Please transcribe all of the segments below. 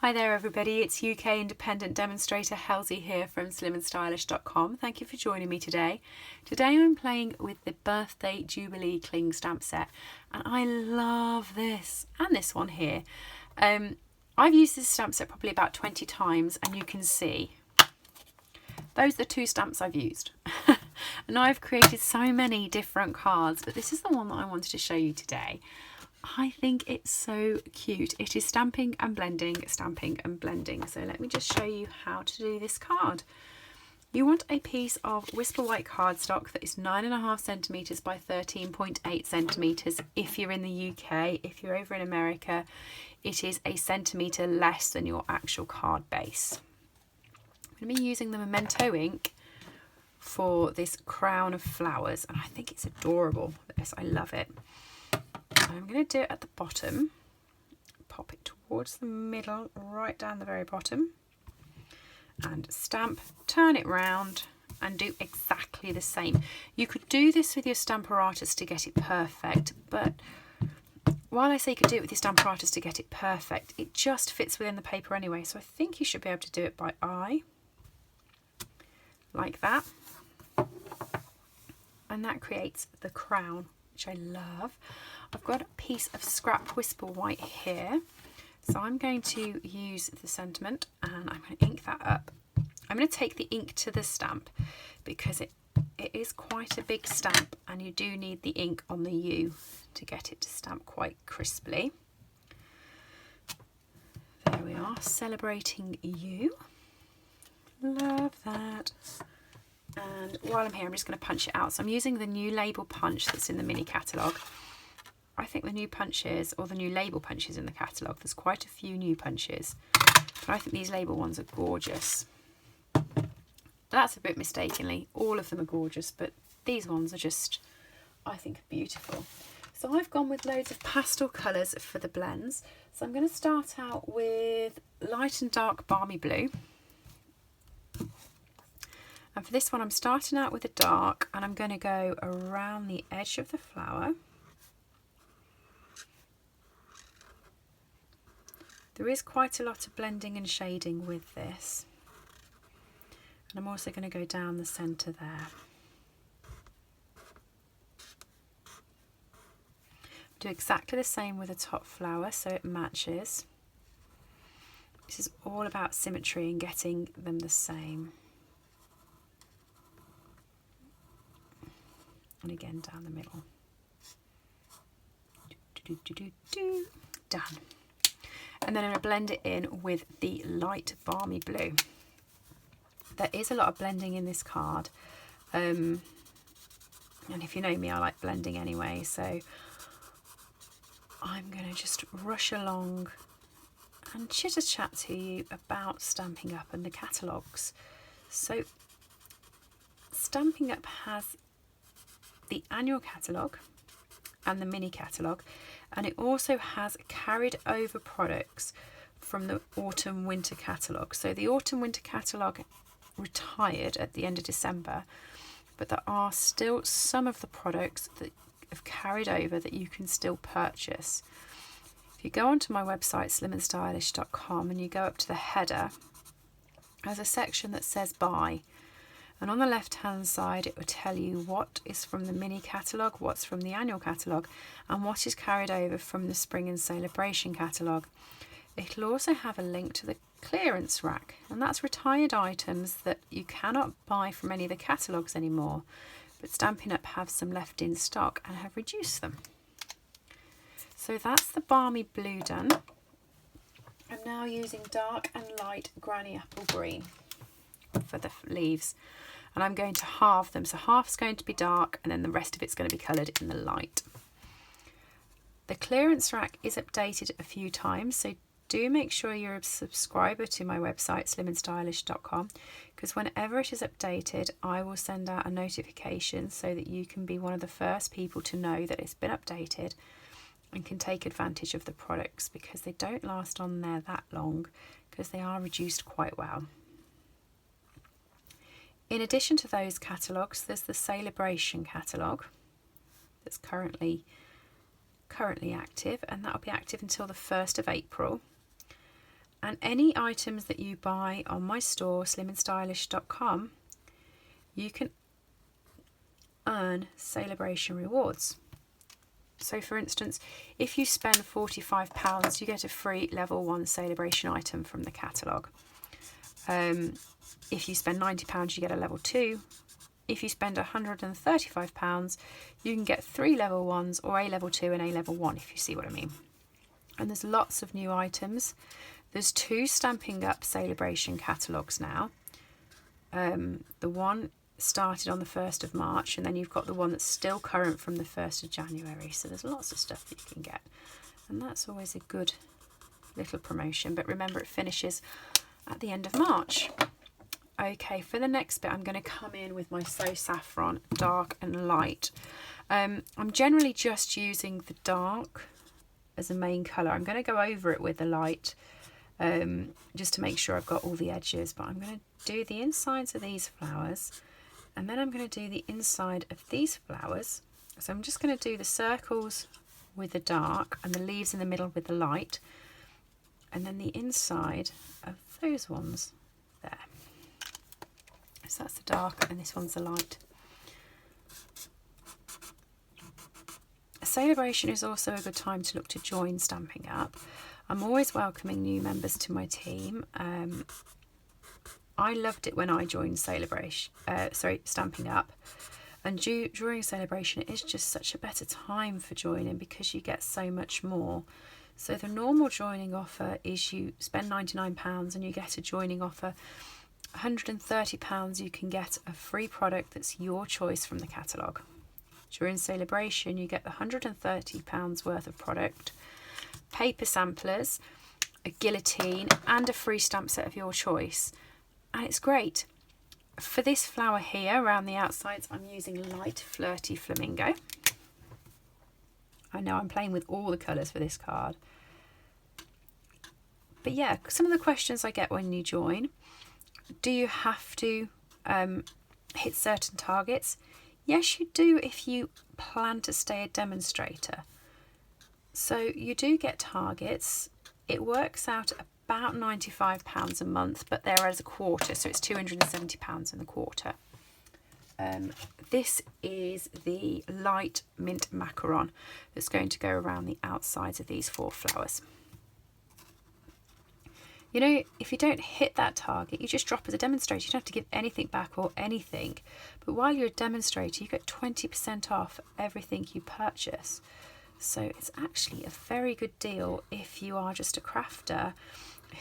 Hi there everybody, it's UK independent demonstrator Halsey here from stampinup.com. Thank you for joining me today. Today I'm playing with the Birthday Jubilee Cling stamp set and I love this and this one here. I've used this stamp set probably about 20 times and you can see those are the two stamps I've used. And I've created so many different cards, but this is the one that I wanted to show you today. I think it's so cute. It is stamping and blending, stamping and blending. So let me just show you how to do this card. You want a piece of Whisper White cardstock that is 9.5 centimetres by 13.8 centimetres if you're in the UK. If you're over in America, it is a centimetre less than your actual card base. I'm going to be using the Memento ink for this crown of flowers, and I think it's adorable. This, I love it. I'm going to do it at the bottom, pop it towards the middle, right down the very bottom, and stamp, turn it round and do exactly the same. You could do this with your Stamparatus to get it perfect, but while I say you could do it with your Stamparatus to get it perfect, it just fits within the paper anyway, so I think you should be able to do it by eye, like that, and that creates the crown, which I love. I've got a piece of scrap Whisper White here, so I'm going to use the sentiment and I'm going to ink that up. I'm going to take the ink to the stamp because it is quite a big stamp and you do need the ink on the U to get it to stamp quite crisply. There we are, celebrating you. Love that. And while I'm here, I'm just going to punch it out. So I'm using the new label punch that's in the mini catalogue. I think the new punches, or the new label punches in the catalogue, there's quite a few new punches, but I think these label ones are gorgeous. That's a bit mistakenly, all of them are gorgeous, but these ones are just, I think, beautiful. So I've gone with loads of pastel colours for the blends. So I'm going to start out with light and dark balmy blue. And for this one, I'm starting out with a dark, and I'm going to go around the edge of the flower. There is quite a lot of blending and shading with this. And I'm also going to go down the centre there. Do exactly the same with the top flower so it matches. This is all about symmetry and getting them the same. And again down the middle. Done. And then I'm going to blend it in with the light balmy blue. There is a lot of blending in this card. And if you know me, I like blending anyway. So I'm going to just rush along and chitter chat to you about Stampin' Up and the catalogues. So Stampin' Up has the annual catalogue and the mini catalogue, and it also has carried over products from the autumn winter catalogue. So the autumn winter catalogue retired at the end of December, but there are still some of the products that have carried over that you can still purchase. If you go onto my website slimandstylish.com and you go up to the header, there's a section that says buy. And on the left hand side it will tell you what is from the mini catalogue, what's from the annual catalogue, and what is carried over from the spring and celebration catalogue. It'll also have a link to the clearance rack, and that's retired items that you cannot buy from any of the catalogues anymore, but Stampin' Up have some left in stock and have reduced them. So that's the balmy blue done. I'm now using dark and light granny apple green for the leaves, and I'm going to halve them, so half's going to be dark and then the rest of it's going to be coloured in the light. The clearance rack is updated a few times, so do make sure you're a subscriber to my website slimandstylish.com, because whenever it is updated I will send out a notification so that you can be one of the first people to know that it's been updated and can take advantage of the products, because they don't last on there that long because they are reduced quite well. In addition to those catalogues, there's the Celebration catalogue that's currently active, and that'll be active until the 1st of April. And any items that you buy on my store, slimandstylish.com, you can earn Celebration rewards. So for instance, if you spend £45, you get a free level 1 Celebration item from the catalogue. If you spend £90, you get a level 2. If you spend £135, you can get 3 level 1s or a level 2 and a level 1, if you see what I mean. And there's lots of new items. There's 2 Stampin' Up Celebration catalogues now. The one started on the 1st of March, and then you've got the one that's still current from the 1st of January. So there's lots of stuff that you can get. And that's always a good little promotion. But remember, it finishes at the end of March. Okay, for the next bit, I'm going to come in with my So Saffron Dark and Light. I'm generally just using the dark as a main colour. I'm going to go over it with the light just to make sure I've got all the edges. But I'm going to do the insides of these flowers, and then I'm going to do the inside of these flowers. So I'm just going to do the circles with the dark and the leaves in the middle with the light, and then the inside of those ones there. So that's the dark and this one's the light. A celebration is also a good time to look to join Stampin' Up. I'm always welcoming new members to my team. I loved it when I joined Stampin' Up. And during Celebration, it is just such a better time for joining because you get so much more. So the normal joining offer is you spend £99 and you get a joining offer. £130 you can get a free product that's your choice from the catalogue. During Celebration, you get the £130 worth of product, paper samplers, a guillotine and a free stamp set of your choice. And it's great. For this flower here around the outsides, I'm using light flirty flamingo. I know I'm playing with all the colours for this card. But yeah, some of the questions I get when you join: do you have to hit certain targets? Yes, you do if you plan to stay a demonstrator. So you do get targets. It works out about £95 a month, but there is a quarter, so it's £270 in the quarter. This is the light mint macaron that's going to go around the outsides of these 4 flowers. You know, if you don't hit that target, you just drop as a demonstrator. You don't have to give anything back or anything. But while you're a demonstrator, you get 20% off everything you purchase. So it's actually a very good deal if you are just a crafter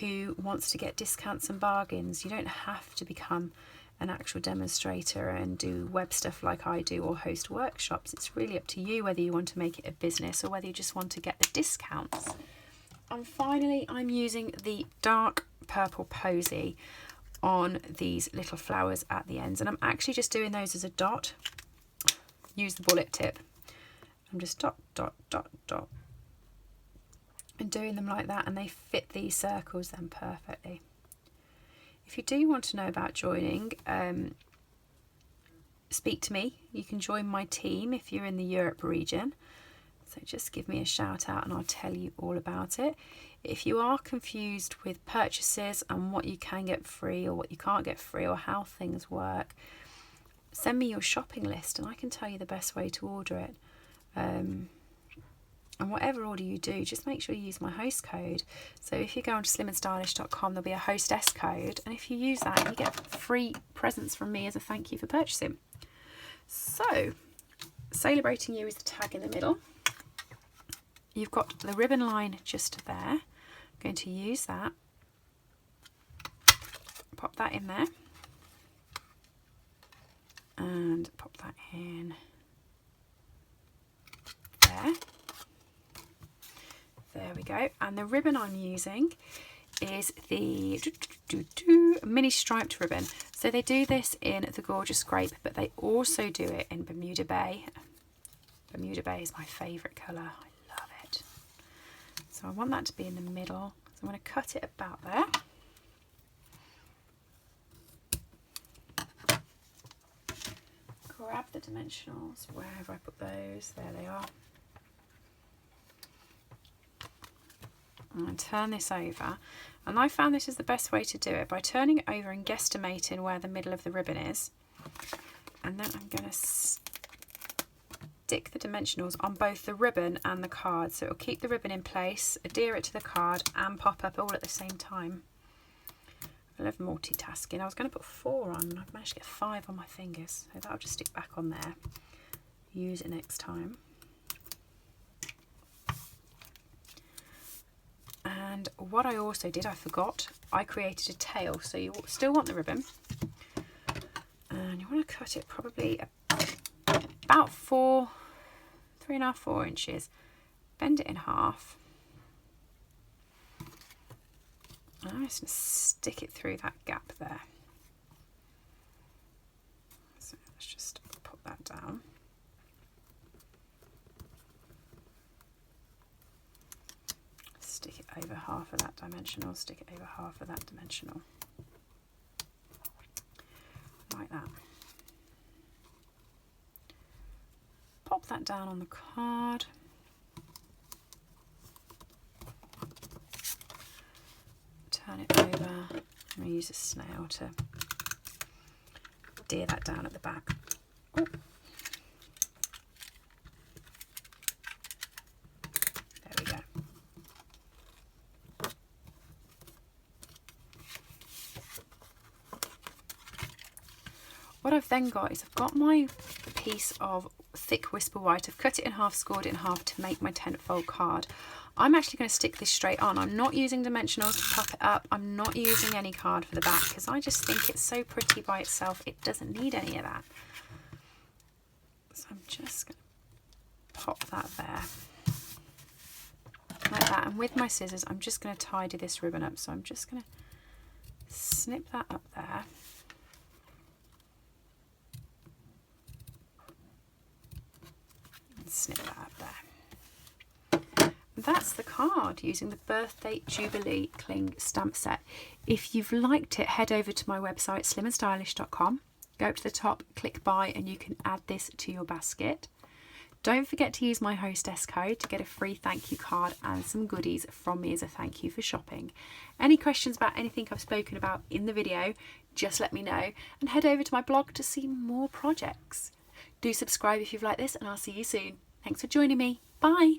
who wants to get discounts and bargains. You don't have to become an actual demonstrator and do web stuff like I do or host workshops. It's really up to you whether you want to make it a business or whether you just want to get the discounts. And finally, I'm using the dark purple posy on these little flowers at the ends. And I'm actually just doing those as a dot. Use the bullet tip. I'm just dot, dot, dot, dot. And doing them like that, and they fit these circles then perfectly. If you do want to know about joining, speak to me. You can join my team if you're in the Europe region. So just give me a shout out and I'll tell you all about it. If you are confused with purchases and what you can get free or what you can't get free or how things work, send me your shopping list and I can tell you the best way to order it. And whatever order you do, just make sure you use my host code. So if you go on to slimandstylish.com, there'll be a hostess code. And if you use that, you get free presents from me as a thank you for purchasing. So, Celebrating You is the tag in the middle. You've got the ribbon line just there. I'm going to use that. Pop that in there. And pop that in there. There we go. And the ribbon I'm using is the mini striped ribbon. So they do this in the Gorgeous Grape, but they also do it in Bermuda Bay. Bermuda Bay is my favourite colour. I love it. So I want that to be in the middle. So I'm going to cut it about there. Grab the dimensionals. Where have I put those? There they are. and turn this over. And I found this is the best way to do it, by turning it over and guesstimating where the middle of the ribbon is. And then I'm going to stick the dimensionals on both the ribbon and the card, so it'll keep the ribbon in place, adhere it to the card, and pop up all at the same time. I love multitasking. I was going to put 4 on, and I've managed to get 5 on my fingers, so that'll just stick back on there. Use it next time. And what I also did, I forgot, I created a tail. So you still want the ribbon, and you want to cut it probably about 3.5, 4 inches. Bend it in half. And I'm just going to stick it through that gap there. So let's just put that down. Stick it over half of that dimensional, stick it over half of that dimensional. Like that. Pop that down on the card. Turn it over. I'm going to use a snail to adhere that down at the back. Oh. There we go. What I've then got is I've got my piece of thick whisper white. I've cut it in half, scored it in half to make my 10-fold card. I'm actually going to stick this straight on. I'm not using dimensionals to pop it up. I'm not using any card for the back because I just think it's so pretty by itself. It doesn't need any of that. So I'm just going to pop that there. Like that. And with my scissors, I'm just going to tidy this ribbon up. So I'm just going to snip that up there. Snip that up there. That's the card using the Birthday Jubilee Cling stamp set. If you've liked it, head over to my website slimandstylish.com, go up to the top, click buy, and you can add this to your basket. Don't forget to use my hostess code to get a free thank you card and some goodies from me as a thank you for shopping. Any questions about anything I've spoken about in the video, just let me know, and head over to my blog to see more projects. Do subscribe if you've liked this, and I'll see you soon. Thanks for joining me. Bye.